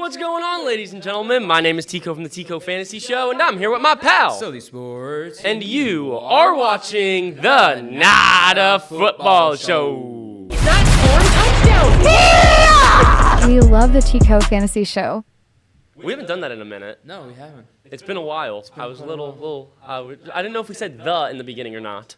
what's going on, ladies and gentlemen? My name is Tico from the Tico Fantasy Show, and I'm here with my pal. Silly Sports. And you are watching the Nada Football Show. We love the Tico Fantasy Show. We haven't done that in a minute. No, we haven't. It's been a while. I was a little, I didn't know if we said the in the beginning or not.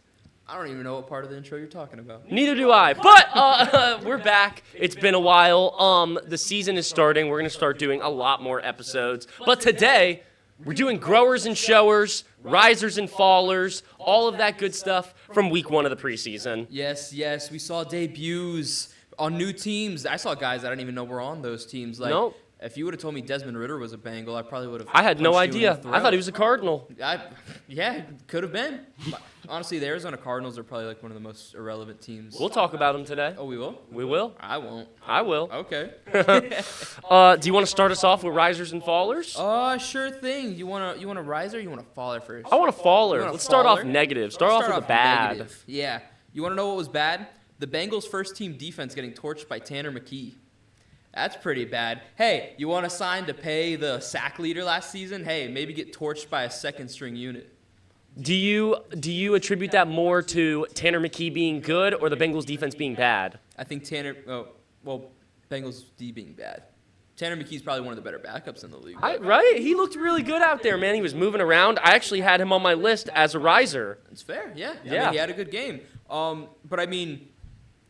I don't even know what part of the intro you're talking about. Neither do I, but we're back. It's been a while. The season is starting. We're going to start doing a lot more episodes. But today, we're doing growers and showers, risers and fallers, all of that good stuff from week 1 of the preseason. Yes. We saw debuts on new teams. I saw guys I didn't even know were on those teams. Like, nope. If you would have told me Desmond Ritter was a Bengal, I probably would have. I had no idea. I thought he was a Cardinal. Yeah, could have been. Honestly, the Arizona Cardinals are probably like one of the most irrelevant teams. We'll talk about them today. Oh, we will? We will. I won't. I will. Okay. Do you want to start us off with risers and fallers? Sure thing. You want a riser or you want a faller first? I want a faller. Let's start off faller? negative. Start off with the bad. Negative. Yeah. You want to know what was bad? The Bengals' first-team defense getting torched by Tanner McKee. That's pretty bad. Hey, you want to sign to pay the sack leader last season? Hey, maybe get torched by a second-string unit. Do you attribute that more to Tanner McKee being good or the Bengals defense being bad? I think Bengals D being bad. Tanner McKee's probably one of the better backups in the league. Right? He looked really good out there, man. He was moving around. I actually had him on my list as a riser. That's fair, yeah. I Yeah. mean, he had a good game. But I mean,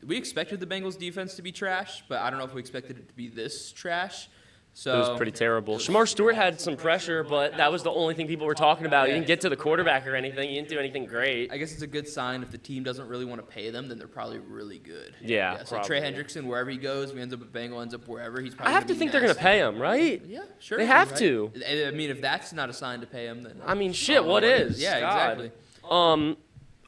we expected the Bengals defense to be trash, but I don't know if we expected it to be this trash. So It was pretty terrible. Shamar Stewart had some pressure, but that was the only thing people were talking about. He didn't get to the quarterback or anything. He didn't do anything great. I guess it's a good sign if the team doesn't really want to pay them, then they're probably really good. Yeah, So probably. Trey Hendrickson, wherever he goes, we ends up at Bengal, ends up wherever. He's probably I have to think they're going to pay him, right? Yeah, sure. They have right? to. I mean, if that's not a sign to pay him, then I mean, shit, what is? Yeah, God. exactly.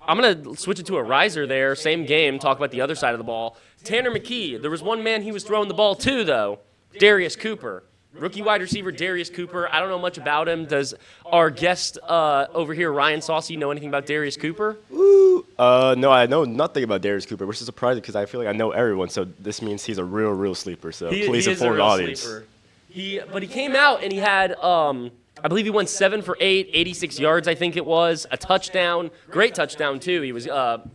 I'm going to switch it to a riser there. Same game. Talk about the other side of the ball. Tanner McKee. There was one man he was throwing the ball to, though. Darius Cooper. Rookie wide receiver Darius Cooper. I don't know much about him. Does our guest over here, Ryan Saucy, know anything about Darius Cooper? No, I know nothing about Darius Cooper, which is surprising because I feel like I know everyone. So this means he's a real sleeper. So please inform the audience. Sleeper. But he came out and he had, I believe he went 7 for 8, 86 yards, I think it was, a touchdown, great touchdown too. He was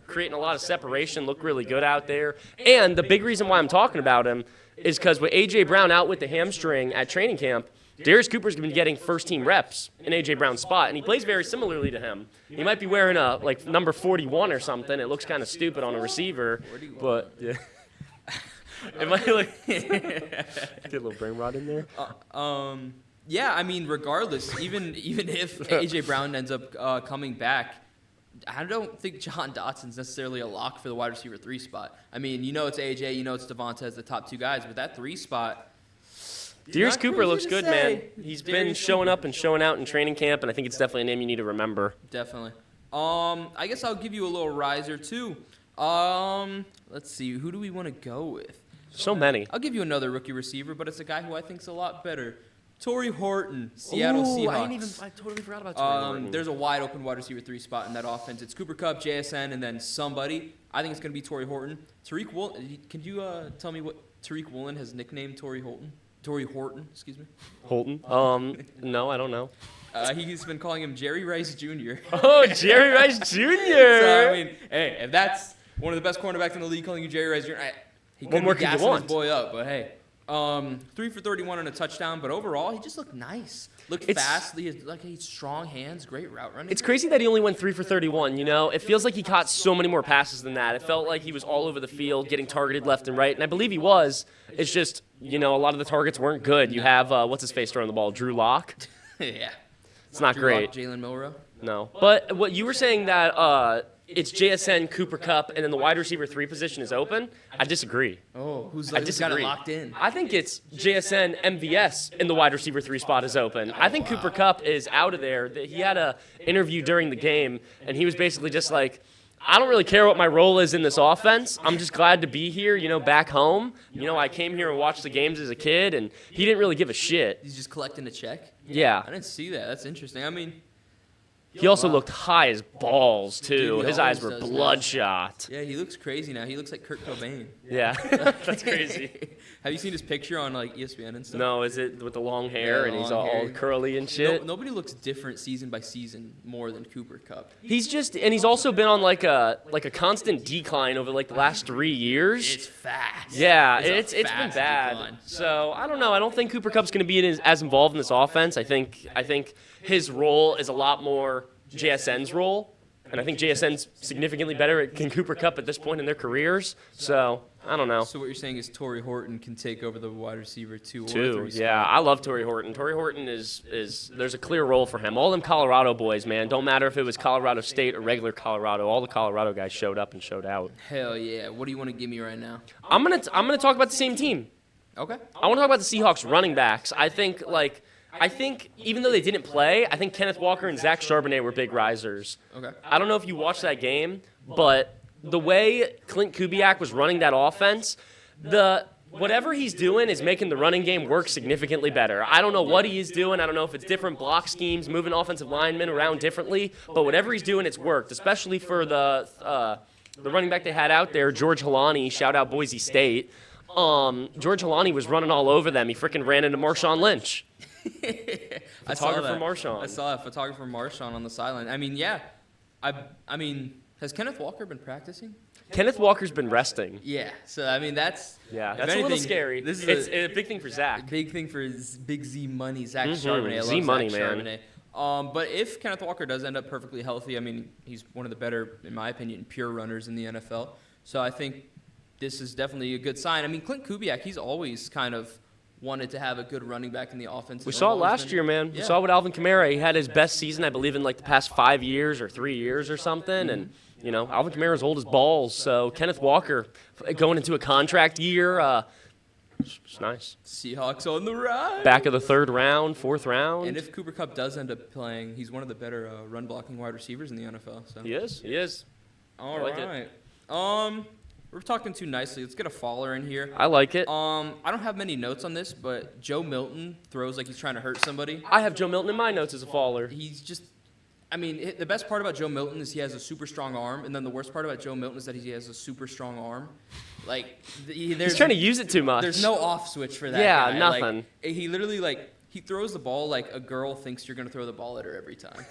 creating a lot of separation, looked really good out there. And the big reason why I'm talking about him is because with A.J. Brown out with the hamstring at training camp, Darius Cooper's been getting first-team reps in A.J. Brown's spot, and he plays very similarly to him. He might be wearing a number 41 or something. It looks kind of stupid on a receiver, 41. but yeah. It might get a little brain rot in there. Yeah, I mean, regardless, even if A.J. Brown ends up coming back, I don't think John Dotson's necessarily a lock for the wide receiver 3 spot. I mean, you know it's A.J., you know it's Devonta as the top 2 guys, but that 3 spot... Darius Cooper looks good, man. He's been Darius showing up and showing out in training camp, and I think it's definitely a name you need to remember. Definitely. I guess I'll give you a little riser, too. Let's see. Who do we want to go with? So many. I'll give you another rookie receiver, but it's a guy who I think's a lot better. Torrey Horton, Seattle Seahawks. I totally forgot about Torrey Horton. There's a wide open wide receiver 3 spot in that offense. It's Cooper Kupp, JSN, and then somebody. I think it's going to be Torrey Horton. Tariq Woolen. Can you tell me what Tariq Woolen has nicknamed Torrey Horton? Torrey Horton, excuse me. Holton? No, I don't know. He's been calling him Jerry Rice Jr. Oh, Jerry Rice Jr. So, I mean, hey, if that's one of the best cornerbacks in the league calling you Jerry Rice Jr., he What more couldn't be could you gassing want? his boy up, but hey. 3 for 31 and a touchdown, but overall, he just looked nice. Looked fast. He had strong hands, great route running. It's crazy that he only went 3 for 31, you know? It feels like he caught so many more passes than that. It felt like he was all over the field, getting targeted left and right, and I believe he was. It's just, you know, a lot of the targets weren't good. You have, what's-his-face throwing the ball, Drew Lock? Yeah. It's not Drew great. Lock, Jalen Milroe. No. But what you were saying that it's JSN, Cooper Kupp, and then the wide receiver 3 position is open, I disagree. Oh, who's I got it disagree. locked in? I think it's JSN, MVS, and the wide receiver 3 spot is open. I think Cooper Kupp is out of there. He had an interview during the game, and he was basically just like, I don't really care what my role is in this offense. I'm just glad to be here, you know, back home. You know, I came here and watched the games as a kid, and he didn't really give a shit. He's just collecting a check? Yeah. I didn't see that. That's interesting. I mean... He also looked high as balls, too. Dude, he His eyes always were does that. bloodshot. Yeah, he looks crazy now. He looks like Kurt Cobain. Yeah, that's crazy. Have you seen his picture on like ESPN and stuff? No, is it with the long hair Yeah, and he's long all hair. curly and shit? Nobody looks different season by season more than Cooper Kupp. He's also been on like a constant decline over like the last 3 years. It's fast. Yeah, It's a it's been fast bad. decline. So I don't know. I don't think Cooper Kupp's going to be as involved in this offense. I think his role is a lot more JSN's role, and I think JSN's significantly better than Cooper Kupp at this point in their careers. So I don't know. So what you're saying is Torrey Horton can take over the wide receiver 2 or 3 Yeah, I love Torrey Horton. Torrey Horton is there's a clear role for him. All them Colorado boys, man. Don't matter if it was Colorado State or regular Colorado. All the Colorado guys showed up and showed out. Hell yeah. What do you want to give me right now? I'm gonna talk about the same team. Okay. I want to talk about the Seahawks running backs. I think even though they didn't play, I think Kenneth Walker and Zach Charbonnet were big risers. Okay. I don't know if you watched that game, but the way Clint Kubiak was running that offense, whatever he's doing is making the running game work significantly better. I don't know what he is doing. I don't know if it's different block schemes, moving offensive linemen around differently, but whatever he's doing, it's worked, especially for the running back they had out there, George Halani, shout out Boise State. George Halani was running all over them. He freaking ran into Marshawn Lynch. I saw Photographer that. Marshawn. I saw that. Photographer Marshawn on the sideline. I mean, yeah. I mean, has Kenneth Walker been practicing? Kenneth Walker's been resting. Yeah. So, I mean, that's Yeah, if that's a little anything, scary. This is It's a big thing for Zach. big thing for Big Z Money, Zach Charbonnet. I love Z-Money, Zach man. Charbonnet. But if Kenneth Walker does end up perfectly healthy, I mean, he's one of the better, in my opinion, pure runners in the NFL. So I think this is definitely a good sign. I mean, Clint Kubiak, he's always kind of wanted to have a good running back in the offense. We saw it last year, man. We saw it with Alvin Kamara. He had his best season, I believe, in like the past 5 years or 3 years or something. And, you know, Alvin Kamara's old as balls. So Kenneth Walker going into a contract year, it's nice. Seahawks on the rise. Back of the third round, fourth round. And if Cooper Kupp does end up playing, he's one of the better run-blocking wide receivers in the NFL. So. He is. All I like it. right. We're talking too nicely. Let's get a faller in here. I like it. I don't have many notes on this, but Joe Milton throws like he's trying to hurt somebody. I have Joe Milton in my notes as a faller. He's just, I mean, the best part about Joe Milton is he has a super strong arm, and then the worst part about Joe Milton is that he has a super strong arm. Like, He's trying to use it too much. There's no off switch for that Yeah, guy. nothing. Like, he literally, he throws the ball like a girl thinks you're going to throw the ball at her every time.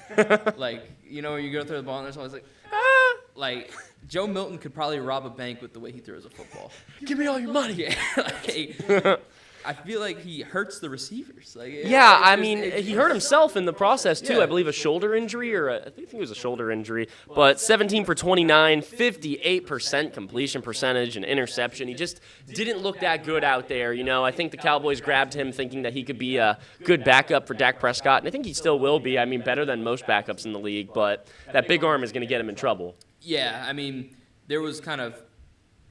Like, you know, you go to throw the ball, and there's always like, ah! Like, Joe Milton could probably rob a bank with the way he throws a football. Give me all your money. Yeah, I feel like he hurts the receivers. Yeah, I mean, he hurt himself in the process, too. Yeah. I believe a shoulder injury, I think it was a shoulder injury. But 17 for 29, 58% completion percentage and interception. He just didn't look that good out there. You know, I think the Cowboys grabbed him thinking that he could be a good backup for Dak Prescott, and I think he still will be. I mean, better than most backups in the league, but that big arm is going to get him in trouble. Yeah, I mean, there was kind of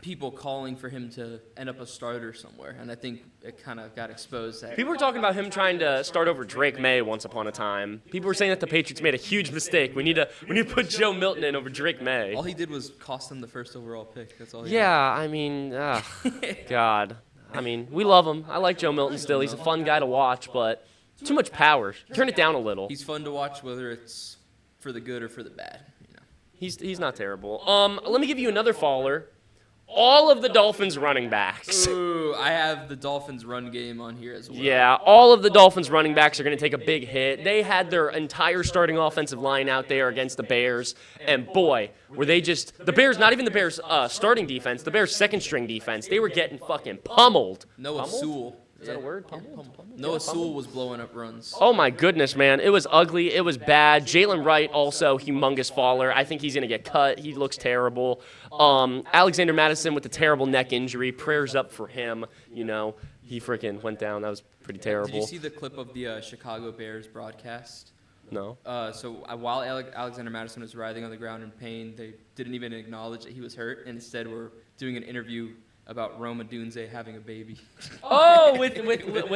people calling for him to end up a starter somewhere, and I think it kind of got exposed. People were talking about him trying to start over Drake May once upon a time. People were saying that the Patriots made a huge mistake. We need to put Joe Milton in over Drake May. All he did was cost them the first overall pick. That's all he Yeah, I mean, God. I mean, we love him. I like Joe Milton still. He's a fun guy to watch, but too much power. Turn it down a little. He's fun to watch, whether it's for the good or for the bad. You know. He's not terrible. Let me give you another faller. All of the Dolphins running backs. Ooh, I have the Dolphins run game on here as well. Yeah, all of the Dolphins running backs are going to take a big hit. They had their entire starting offensive line out there against the Bears, and boy, were they just the Bears, not even the Bears starting defense, the Bears second string defense, they were getting fucking pummeled. Noah Sewell. Is that a word? Pummeled? Noah Sewell was blowing up runs. Oh my goodness, man. It was ugly. It was bad. Jalen Wright also humongous faller. I think he's going to get cut. He looks terrible. Alexander Madison with the terrible neck injury. Prayers up for him. You know, he freaking went down. That was pretty terrible. Did you see the clip of the Chicago Bears broadcast? No. So while Alexander Madison was writhing on the ground in pain, they didn't even acknowledge that he was hurt, and instead were doing an interview about Roma Dunze having a baby. Oh, with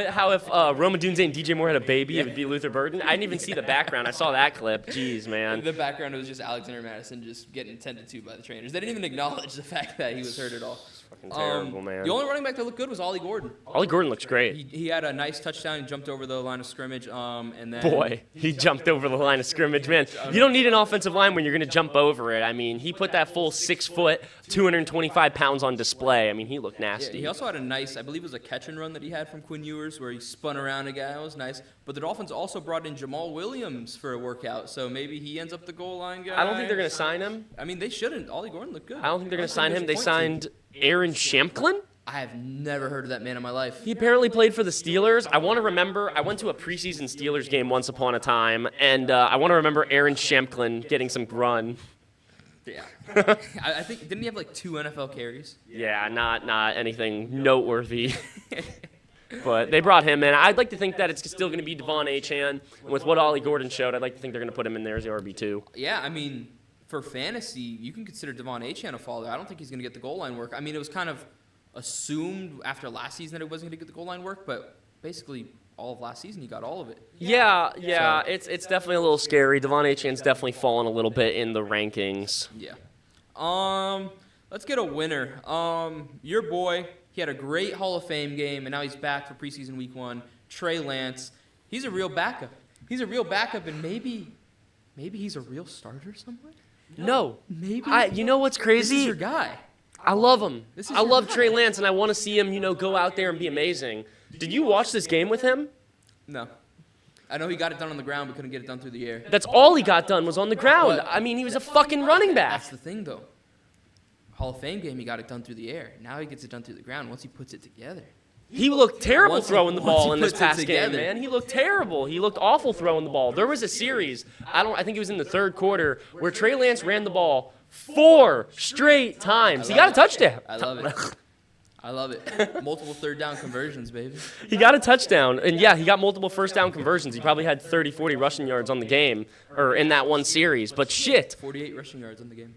how if Roma Dunze and DJ Moore had a baby, it would be Luther Burden. I didn't even see the background. I saw that clip. Jeez, man. The background was just Alexander Madison just getting tended to by the trainers. They didn't even acknowledge the fact that he was hurt at all. Fucking terrible, man. The only running back that looked good was Ollie Gordon. Ollie Gordon looks great. He had a nice touchdown. He jumped over the line of scrimmage. And then Boy, he jumped over the line of scrimmage, man. You don't need an offensive line when you're going to jump over it. I mean, he put that full 6 foot, 225 pounds on display. I mean, he looked nasty. He also had a nice, I believe it was a catch and run that he had from Quinn Ewers where he spun around a guy. That was nice. But the Dolphins also brought in Jamal Williams for a workout, so maybe he ends up the goal line guy. I don't think they're going to sign him. I mean, they shouldn't. Ollie Gordon looked good. I don't think they're going to sign him. They signed Aaron Shamklin. I have never heard of that man in my life. He apparently played for the Steelers. I want to remember, I went to a preseason Steelers game once upon a time, and I want to remember Aaron Shamklin getting some run. Yeah. I think, didn't he have like 2 NFL carries? Yeah, not anything noteworthy. But they brought him in. I'd like to think that it's still going to be Devon Achane. With what Ollie Gordon showed, I'd like to think they're going to put him in there as the RB2. Yeah, I mean, for fantasy, you can consider Devon Achane a faller. I don't think he's going to get the goal line work. I mean, it was kind of assumed after last season that he wasn't going to get the goal line work, but basically all of last season he got all of it. Yeah, it's definitely a little scary. Devon Achane's definitely fallen a little bit in the rankings. Yeah. Let's get a winner. Your boy, he had a great Hall of Fame game, and now he's back for preseason week 1. Trey Lance. He's a real backup. And maybe he's a real starter somewhere. No. Maybe. You know what's crazy? This is your guy. I love him. I love Trey Lance, and I want to see him, go out there and be amazing. Did you watch this game with him? No. I know he got it done on the ground, but couldn't get it done through the air. That's all he got done was on the ground. But- I mean, he was a fucking running back. That's the thing, though. Hall of Fame game, he got it done through the air. Now he gets it done through the ground once he puts it together. He looked terrible throwing the ball in this puts it past game, together. man. He looked terrible. He looked awful throwing the ball. There was a series, I think it was in the 3rd quarter, where Trey Lance ran the ball 4 straight times. He got a touchdown. I love it. I love it. Multiple 3rd down conversions, baby. He got a touchdown, and yeah, he got multiple 1st down conversions. He probably had 30, 40 rushing yards on the game, or in that one series. But shit, 48 rushing yards on the game.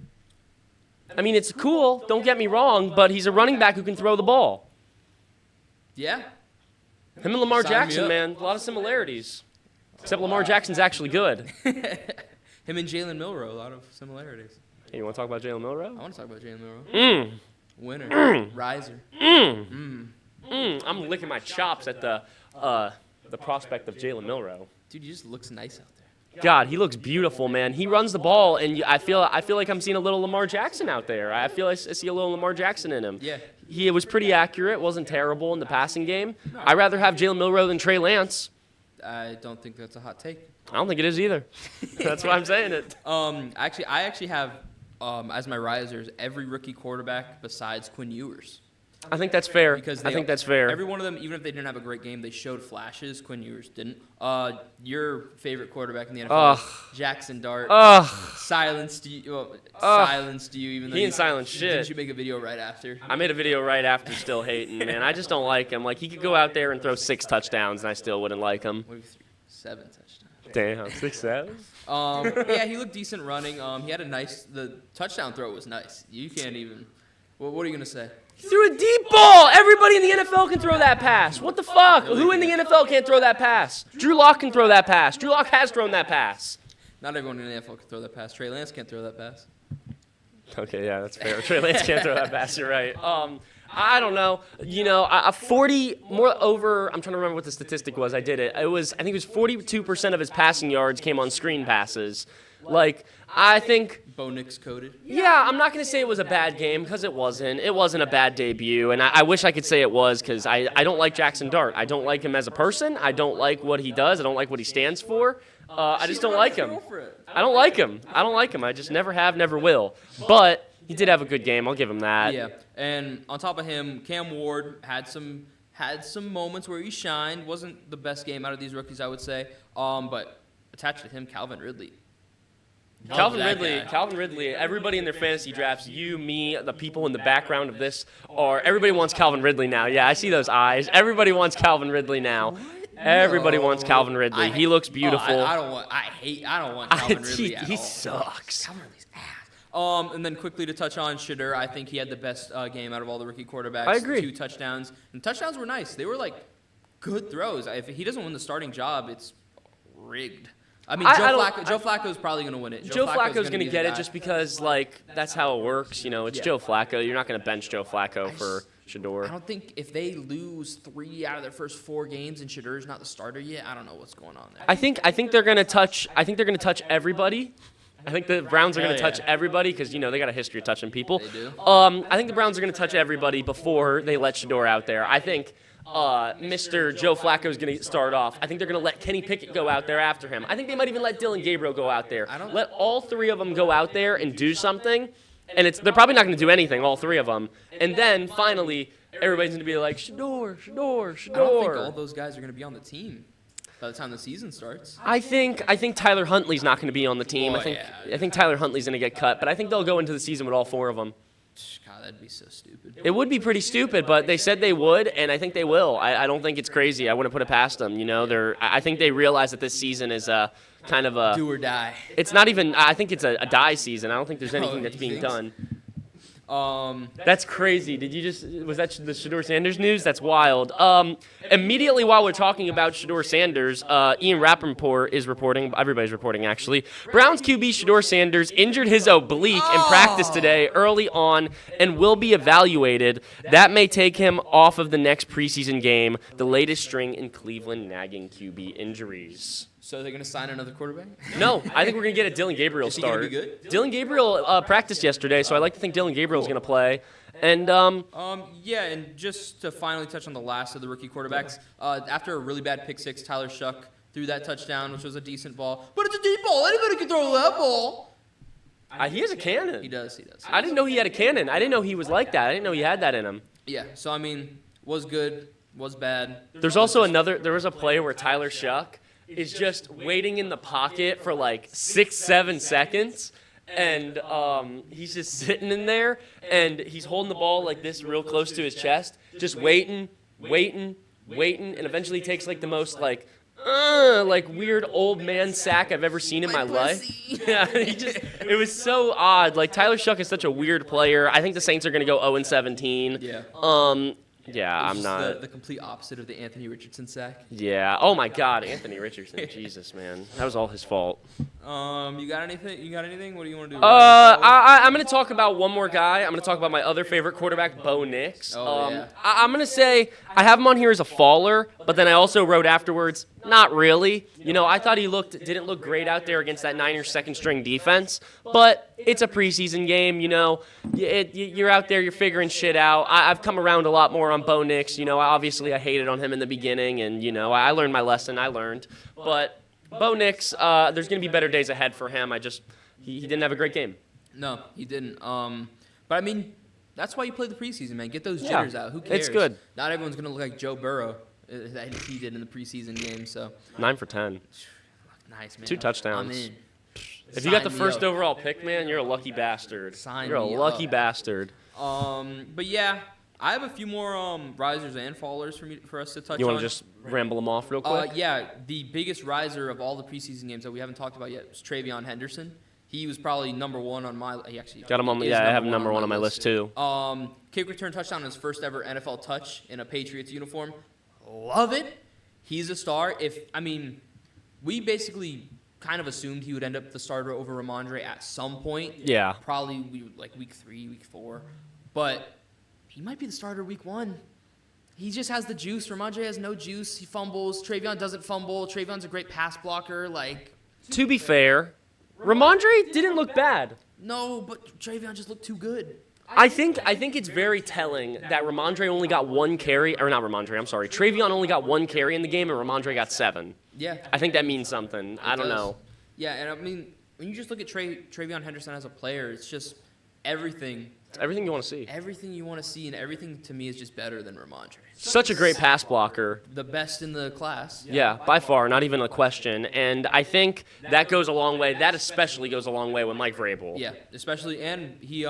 I mean, it's cool, don't get me wrong, but he's a running back who can throw the ball. Yeah. Him and Lamar Sign me Jackson, up. man, a lot of similarities. Except Lamar Jackson's actually good. Him and Jalen Milroe, a lot of similarities. Hey, you want to talk about Jalen I Milroe? want to talk about Jalen Milroe. Winner. Riser. I'm licking my chops at the prospect of Jalen Milroe. Dude, he just looks nice out there. God, he looks beautiful, man. He runs the ball, and I feel like I'm seeing a little Lamar Jackson out there. I feel I see a little Lamar Jackson in him. Yeah. He was pretty accurate, wasn't terrible in the passing game. I'd rather have Jalen Milroe than Trey Lance. I don't think that's a hot take. I don't think it is either. That's why I'm saying it. Actually, I actually have as my risers every rookie quarterback besides Quinn Ewers. I think that's fair. Because I think that's fair. Every one of them, even if they didn't have a great game, they showed flashes. Quinn Ewers didn't. Your favorite quarterback in the NFL, Jackson Dart, silenced you. Silenced you, even though He you didn't silence shit. Didn't you make a video right after? I made a video right after still hating, man. I just don't like him. Like, he could go out there and throw 6 touchdowns, and I still wouldn't like him. What if he threw 7 touchdowns? Damn, 6, 7? Yeah, he looked decent running. He had the touchdown throw was nice. You can't even. What are you gonna say? He threw a deep ball. Everybody in the NFL can throw that pass. What the fuck? Who in the NFL can't throw that pass? Drew Lock can throw that pass. Drew Lock has thrown that pass. Not everyone in the NFL can throw that pass. Trey Lance can't throw that pass. Okay, yeah, that's fair. Trey Lance can't throw that pass. You're right. I don't know. A 40 more over. I'm trying to remember what the statistic was. I did it. I think it was 42% of his passing yards came on screen passes. Like, I think. Bo Nix coded. Yeah, I'm not going to say it was a bad game because it wasn't. It wasn't a bad debut, and I wish I could say it was because I don't like Jackson Dart. I don't like him as a person. I don't like what he does. I don't like what he stands for. I just don't like him. I don't like him. I just never have, never will. But he did have a good game. I'll give him that. Yeah, and on top of him, Cam Ward had some moments where he shined. Wasn't the best game out of these rookies, I would say. But attached to him, Calvin Ridley. Calvin Ridley, everybody in their fantasy drafts, you, me, the people in the background of this, everybody wants Calvin Ridley now. Yeah, I see those eyes. Everybody wants Calvin Ridley now. Everybody wants Calvin Ridley. He looks beautiful. I don't want Calvin Ridley at all. He sucks. Calvin Ridley's ass. And then quickly to touch on Shedeur, I think he had the best game out of all the rookie quarterbacks. I agree. 2 touchdowns. And touchdowns were nice. They were like good throws. If he doesn't win the starting job, it's rigged. I mean, Joe Flacco is probably going to win it. Joe Flacco's going to get it just because, like, that's how it works. You know, it's Joe Flacco. You're not going to bench Joe Flacco for Shedeur. I don't think if they lose 3 out of their first 4 games and Shedeur's not the starter yet, I don't know what's going on there. I think they're going to touch. I think they're going to touch everybody. I think the Browns are going to touch everybody because, you know, they got a history of touching people. They do. I think the Browns are going to touch everybody before they let Shedeur out there. I think Mr. Joe Flacco is going to start off. I think they're going to let Kenny Pickett go out there after him. I think they might even let Dylan Gabriel go out there. Let all 3 of them go out there and do something. And they're probably not going to do anything, all 3 of them. And then, finally, everybody's going to be like, Shedeur. I don't think all those guys are going to be on the team by the time the season starts. I think Tyler Huntley's not going to be on the team. I think Tyler Huntley's going to get cut, but I think they'll go into the season with all 4 of them. God, that'd be so stupid. It would be pretty stupid, but they said they would, and I think they will. I don't think it's crazy. I wouldn't put it past them. You know, I think they realize that this season is kind of a do or die. It's not even. I think it's a die season. I don't think there's anything that's being done. That's crazy. Was that the Shedeur Sanders news? That's wild. Immediately while we're talking about Shedeur Sanders, Ian Rappaport is reporting, everybody's reporting actually, Browns QB Shedeur Sanders injured his oblique in practice today early on and will be evaluated. That may take him off of the next preseason game, the latest string in Cleveland nagging QB injuries. So they're going to sign another quarterback? No, I think we're going to get a Dylan Gabriel start. Is he going to be good? Dylan Gabriel practiced yesterday, so I like to think Dylan Gabriel's going to play. And and just to finally touch on the last of the rookie quarterbacks, after a really bad pick 6, Tyler Shuck threw that touchdown, which was a decent ball. But it's a deep ball. Anybody can throw that ball. He has a cannon. He does. I didn't know he had a cannon. I didn't know he was like that. I didn't know he had that in him. Yeah, so, I mean, was good, was bad. There was a play where Tyler Shuck is just waiting in the pocket for like 6-7 seconds, and he's just sitting in there, and he's holding the ball like this real close to his chest, just waiting, and eventually takes like the most like weird old man sack I've ever seen in my life. Yeah, it was so odd. Like, Tyler Shuck is such a weird player. I think the Saints are going to go 0-17. Yeah. Yeah, I'm not. The complete opposite of the Anthony Richardson sack. Yeah. Oh my God, Anthony Richardson. Jesus, man, that was all his fault. You got anything? What do you want to do? I'm gonna talk about one more guy. I'm gonna talk about my other favorite quarterback, Bo Nix. Yeah. I'm gonna say I have him on here as a faller, but then I also wrote afterwards, not really. You know, I thought he didn't look great out there against that Niners second string defense, but it's a preseason game. You know, you're out there, you're figuring shit out. I've come around a lot more on Bo Nix. You know, obviously I hated on him in the beginning, and you know, I learned my lesson. But Bo Nix, there's going to be better days ahead for him. He didn't have a great game. No, he didn't. But I mean, that's why you play the preseason, man. Get those jitters out. Who cares? It's good. Not everyone's going to look like Joe Burrow that he did in the preseason game. So 9 for 10. Nice, man. 2 touchdowns. I'm in. If you got the first overall pick, man, you're a lucky bastard. You're a lucky bastard. But yeah, I have a few more risers and fallers for us to touch on. You want to just ramble them off real quick? Yeah, the biggest riser of all the preseason games that we haven't talked about yet was Travion Henderson. He was probably number 1 on my. He actually got him on. Yeah, I have him number 1 on my list too. Kick return touchdown, his first ever NFL touch in a Patriots uniform. Love it. He's a star. We basically kind of assumed he would end up the starter over Ramondre at some point. Yeah. Probably like week 3, week 4, but he might be the starter week 1. He just has the juice. Ramondre has no juice. He fumbles. Travion doesn't fumble. Travion's a great pass blocker. To be fair, Ramondre didn't look bad. No, but Travion just looked too good. I think it's very telling that Ramondre only got 1 carry, or not Ramondre, I'm sorry. Travion only got 1 carry in the game, and Ramondre got 7. Yeah. I think that means something. I don't know. Yeah, and when you just look at Travion Henderson as a player, it's just everything. It's everything you want to see. Everything you want to see, and everything to me is just better than Ramondre. Such a great pass blocker. The best in the class. Yeah, by far, not even a question. And I think that goes a long way. That especially goes a long way with Mike Vrabel. Yeah, especially, and he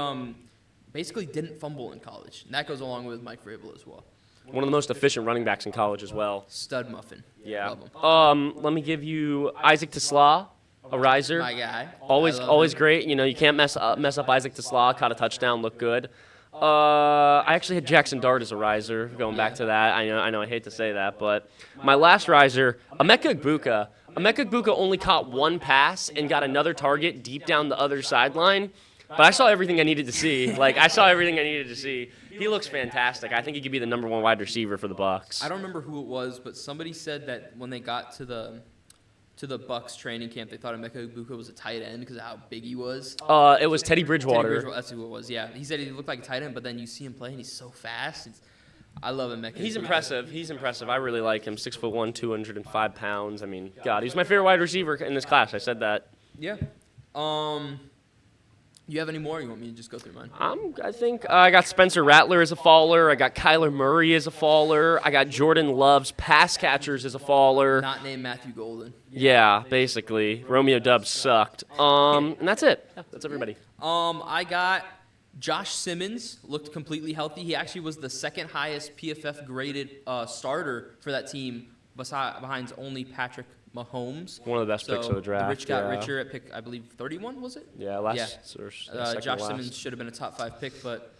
basically didn't fumble in college. And that goes along with Mike Vrabel as well. One of the most efficient running backs in college as well. Stud muffin. Yeah. Let me give you Isaac Tesla, a riser. My guy. Always great. You know, you can't mess up Isaac Tesla. Caught a touchdown, looked good. I actually had Jackson Dart as a riser, going back to that. I know I hate to say that, but my last riser, Emeka Egbuka. Emeka Egbuka only caught one pass and got another target deep down the other sideline. But I saw everything I needed to see. He looks fantastic. I think he could be the number 1 wide receiver for the Bucs. I don't remember who it was, but somebody said that when they got to the Bucs training camp, they thought Emeka Egbuka was a tight end because of how big he was. It was Teddy Bridgewater. That's who it was. Yeah, he said he looked like a tight end, but then you see him play and he's so fast. I love Emeka. He's impressive. I really like him. 6'1", 205 pounds. I mean, God, he's my favorite wide receiver in this class. I said that. Yeah. You have any more? Or you want me to just go through mine? I think I got Spencer Rattler as a faller. I got Kyler Murray as a faller. I got Jordan Love's pass catchers as a faller. Not named Matthew Golden. Yeah, basically. Romeo Doubs sucked. And that's it. Yeah, that's everybody. I got Josh Simmons. Looked completely healthy. He actually was the second highest PFF graded starter for that team, behind only Patrick Mahomes. One of the best picks of the draft. The rich got richer at pick, I believe, 31, was it? Yeah, Josh Simmons should have been a top 5 pick, but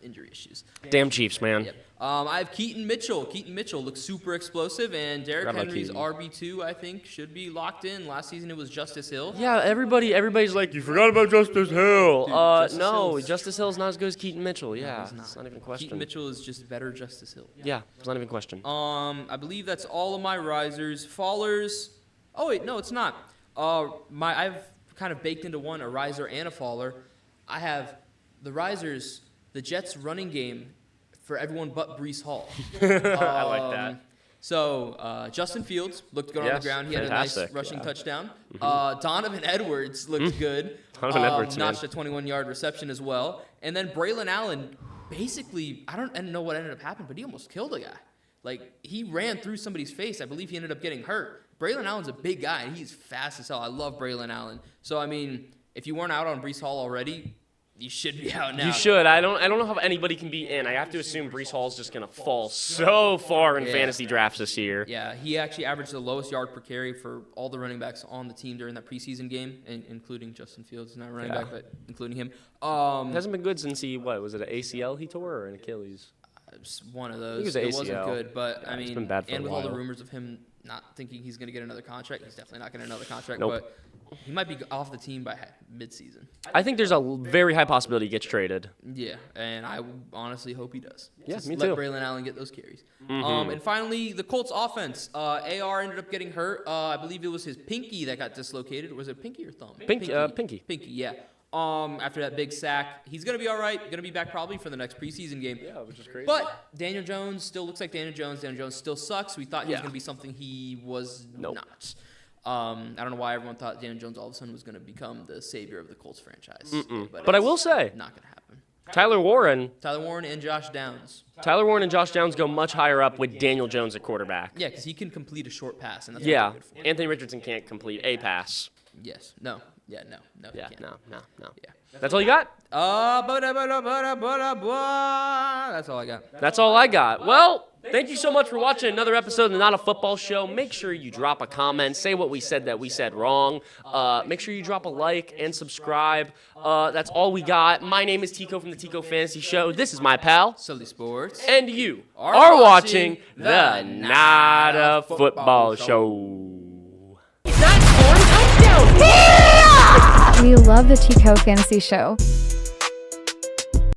injury issues. Damn Chiefs, man. Yep. I have Keaton Mitchell. Keaton Mitchell looks super explosive, and Derrick Henry's RB2, I think, should be locked in. Last season it was Justice Hill. Yeah, everybody's like, you forgot about Justice Hill. Dude, Justice Hill's not as good as Keaton Mitchell. Yeah, it's not even a question. Keaton Mitchell is just better Justice Hill. Yeah, it's not even a question. I believe that's all of my risers. Fallers. Oh wait, no, it's not. I've kind of baked into one, a riser and a faller. I have the risers, the Jets running game for everyone but Breece Hall. I like that. So Justin Fields looked good on the ground. He had a nice rushing touchdown. Donovan Edwards looked good. Donovan Edwards, notched a 21-yard reception as well. And then Braylon Allen, basically, I don't know what ended up happening, but he almost killed a guy. Like, he ran through somebody's face. I believe he ended up getting hurt. Braylon Allen's a big guy, and he's fast as hell. I love Braylon Allen. So, I mean, if you weren't out on Breece Hall already, you should be out now. You should. I don't know how anybody can be in. I have to assume Breece Hall's just going to fall so far in fantasy drafts this year. Yeah, he actually averaged the lowest yard per carry for all the running backs on the team during that preseason game, including Justin Fields, not running back, but including him. It hasn't been good since was it an ACL he tore or an Achilles? One of those. I think it was it ACL. Wasn't good, but I mean, it's been bad for and a with all the while. rumors of him not thinking he's going to get another contract, he's definitely not getting another contract. Nope. But he might be off the team by midseason. I think there's a very high possibility he gets traded. Yeah, and I honestly hope he does. Yeah, Just me let too. Braylon Allen get those carries. And finally, the Colts offense. AR ended up getting hurt. I believe it was his pinky that got dislocated. Was it pinky or thumb? Pinky. Pinky, yeah. After that big sack, he's going to be all right. Going to be back probably for the next preseason game. Yeah, which is crazy. But Daniel Jones still looks like Daniel Jones. Daniel Jones still sucks. We thought he was going to be something he was not. I don't know why everyone thought Daniel Jones all of a sudden was going to become the savior of the Colts franchise. But I will say, not going to happen. Tyler Warren and Josh Downs. Tyler Warren and Josh Downs go much higher up with Daniel Jones at quarterback. Yeah, because he can complete a short pass, and that's Yeah, what they're good for. Anthony Richardson can't complete a pass. Yes. No. Yeah. No. He Yeah, can't. no. Yeah. That's all you got? That's all I got. That's all I got. Well, thank you so much for watching another episode of the Not a Football Show. Make sure you drop a comment, say what we said that we said wrong. Make sure you drop a like and subscribe. That's all we got. My name is Tico from the Tico Fantasy Show. This is my pal. Sully Sports. And you are watching the Not a Football Show. It's not scoring touchdowns. We love the Tico Fantasy Show.